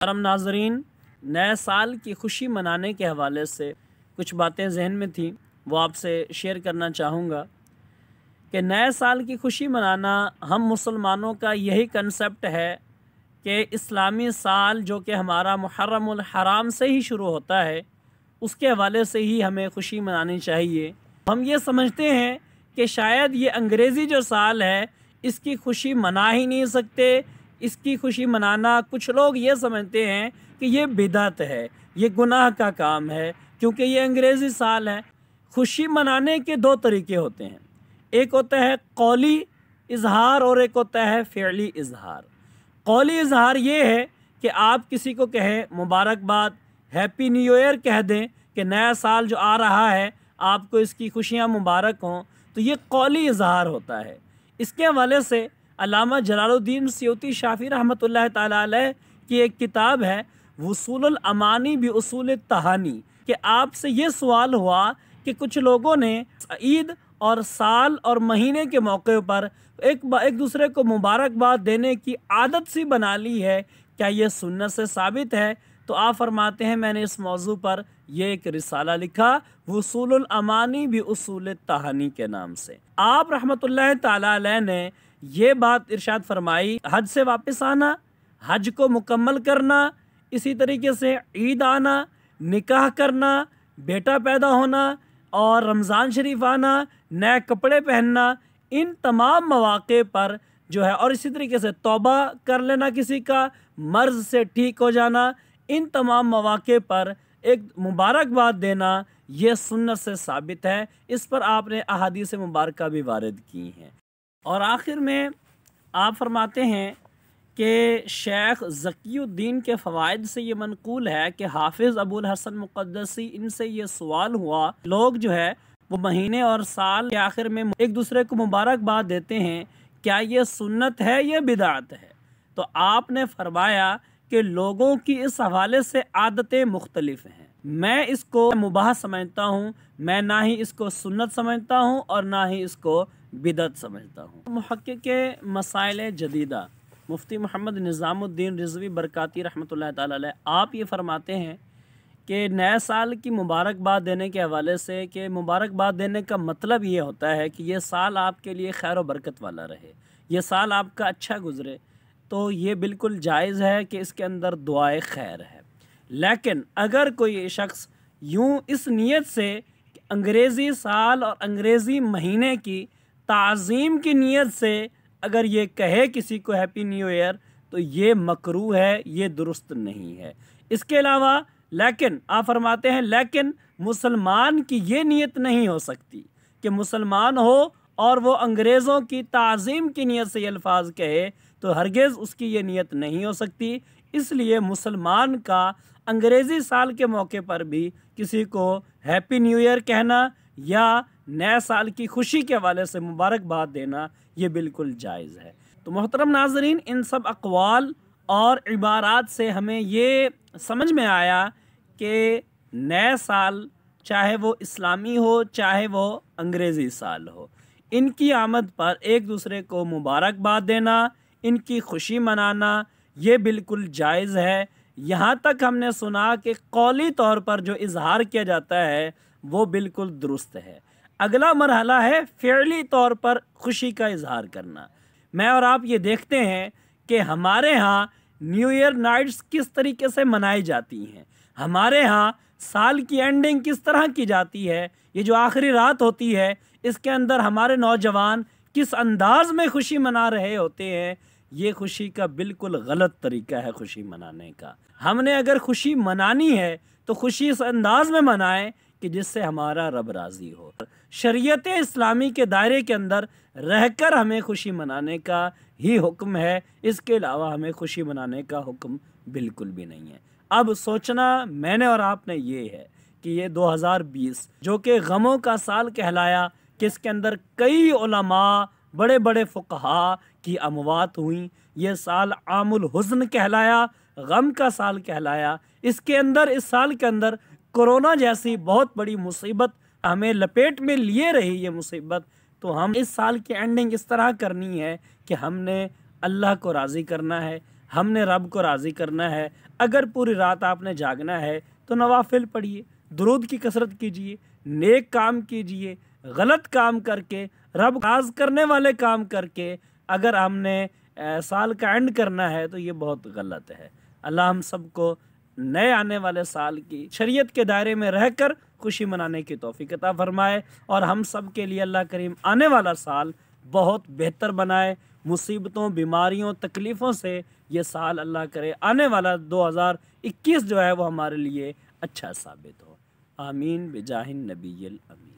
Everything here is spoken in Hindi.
करम नाजरीन, नए साल की खुशी मनाने के हवाले से कुछ बातें जहन में थी, वो आपसे शेयर करना चाहूँगा कि नए साल की खुशी मनाना हम मुसलमानों का यही कंसेप्ट है कि इस्लामी साल जो कि हमारा मुहर्रमुल हराम से ही शुरू होता है, उसके हवाले से ही हमें खुशी मनानी चाहिए। हम ये समझते हैं कि शायद ये अंग्रेज़ी जो साल है इसकी खुशी मना ही नहीं सकते। इसकी खुशी मनाना कुछ लोग ये समझते हैं कि ये बिदअत है, ये गुनाह का काम है क्योंकि ये अंग्रेज़ी साल है। खुशी मनाने के दो तरीके होते हैं, एक होता है कौली इजहार और एक होता है फ़िअली इजहार। कौली इजहार ये है कि आप किसी को कहें मुबारकबाद, हैप्पी न्यू ईयर कह दें कि नया साल जो आ रहा है आपको इसकी खुशियाँ मुबारक हों, तो ये कौली इजहार होता है। इसके हवाले से अल्लामा जलालुद्दीन सयूती शाफ़ी रहमतुल्लाह ताला अलैह की एक किताब है वसूलुल अमानी भी उसूल तहानी, कि आपसे ये सवाल हुआ कि कुछ लोगों ने ईद और साल और महीने के मौके पर एक दूसरे को मुबारकबाद देने की आदत सी बना ली है, क्या ये सुन्नत से साबित है? तो आप फरमाते हैं मैंने इस मौजू पर ये एक रिसाला लिखा वसूलुल अमानी भी उसूल तहानी के नाम से। आप रहमतुल्लाह ताला अलैह ने ये बात इरशाद फरमाई, हज से वापस आना, हज को मुकम्मल करना, इसी तरीके से ईद आना, निकाह करना, बेटा पैदा होना और रमज़ान शरीफ आना, नए कपड़े पहनना, इन तमाम मौक़े पर जो है, और इसी तरीके से तौबा कर लेना, किसी का मर्ज़ से ठीक हो जाना, इन तमाम मौक़े पर एक मुबारकबाद देना ये सुन्नत से साबित है। इस पर आपने अहादीस मुबारका भी वारिद की हैं। और आखिर में आप फरमाते हैं कि शेख ज़कीउद्दीन के फ़वाइद से ये मनकूल है कि हाफिज़ अबुल हसन मुक़द्दसी, इनसे ये सवाल हुआ, लोग जो है वो महीने और साल के आखिर में एक दूसरे को मुबारकबाद देते हैं, क्या ये सुन्नत है या बिदअत है? तो आपने फरमाया कि लोगों की इस हवाले से आदतें मुख्तलिफ हैं। मैं इसको मुबाह समझता हूँ, मैं ना ही इसको सुन्नत समझता हूँ और ना ही इसको बिदअत समझता हूँ। मुहक्किक़ मसाइल जदीदा मुफ्ती मोहम्मद निज़ामुद्दीन रिज़वी बरकाती रहमतुल्लाह ताला अलैह, आप ये फरमाते हैं कि नए साल की मुबारकबाद देने के हवाले से कि मुबारकबाद देने का मतलब ये होता है कि ये साल आपके लिए खैर व बरकत वाला रहे, ये साल आपका अच्छा गुज़रे, तो ये बिल्कुल जायज़ है कि इसके अंदर दुआए खैर है। लेकिन अगर कोई शख्स यूँ इस नीयत से अंग्रेज़ी साल और अंग्रेज़ी महीने की ताज़ीम की नीयत से अगर ये कहे किसी को हैप्पी न्यू ईयर, तो ये मकरूह है, ये दुरुस्त नहीं है। इसके अलावा लेकिन आप फरमाते हैं लेकिन मुसलमान की ये नीयत नहीं हो सकती कि मुसलमान हो और वो अंग्रेज़ों की ताज़ीम की नीयत से ये अल्फाज कहे, तो हरगिज़ उसकी ये नीयत नहीं हो सकती। इसलिए मुसलमान का अंग्रेज़ी साल के मौके पर भी किसी को हैप्पी न्यू ईयर कहना या नए साल की खुशी के हवाले से मुबारकबाद देना ये बिल्कुल जायज़ है। तो मोहतरम नाज़रीन, इन सब अक़वाल और इबारात से हमें ये समझ में आया कि नए साल चाहे वो इस्लामी हो चाहे वो अंग्रेज़ी साल हो, इनकी आमद पर एक दूसरे को मुबारकबाद देना, इनकी खुशी मनाना ये बिल्कुल जायज़ है। यहाँ तक हमने सुना कि कौली तौर पर जो इजहार किया जाता है वो बिल्कुल दुरुस्त है। अगला मरहला है फ़िअली तौर पर खुशी का इजहार करना। मैं और आप ये देखते हैं कि हमारे यहाँ न्यू ईयर नाइट्स किस तरीके से मनाई जाती हैं, हमारे यहाँ साल की एंडिंग किस तरह की जाती है, ये जो आखिरी रात होती है इसके अंदर हमारे नौजवान किस अंदाज में खुशी मना रहे होते हैं, ये खुशी का बिल्कुल गलत तरीका है खुशी मनाने का। हमने अगर खुशी मनानी है तो खुशी इस अंदाज में मनाएं कि जिससे हमारा रब राज़ी हो। शरीयत इस्लामी के दायरे के अंदर रहकर हमें खुशी मनाने का ही हुक्म है, इसके अलावा हमें खुशी मनाने का हुक्म बिल्कुल भी नहीं है। अब सोचना मैंने और आपने ये है कि ये 2020 जो कि गमों का साल कहलाया, कि इसके अंदर कई उलमा बड़े बड़े फ़ुक़हा की अमवात हुई, ये साल आमुल हुज़्न कहलाया, गम का साल कहलाया। इसके अंदर इस साल के अंदर कोरोना जैसी बहुत बड़ी मुसीबत हमें लपेट में लिए रही ये मुसीबत, तो हम इस साल की एंडिंग इस तरह करनी है कि हमने अल्लाह को राज़ी करना है, हमने रब को राज़ी करना है। अगर पूरी रात आपने जागना है तो नवाफिल पढ़िए, दुरूद की कसरत कीजिए, नेक काम कीजिए। गलत काम करके, रब राज करने वाले काम करके अगर हमने साल का एंड करना है तो ये बहुत गलत है। अल्लाह हम सबको नए आने वाले साल की शरीयत के दायरे में रहकर खुशी मनाने की तौफीक अता फरमाए और हम सब के लिए अल्लाह करीम आने वाला साल बहुत बेहतर बनाए। मुसीबतों, बीमारियों, तकलीफ़ों से ये साल अल्लाह करे आने वाला 2021 जो है वो हमारे लिए अच्छा साबित हो। आमीन बिजाहिन नबील अमीन।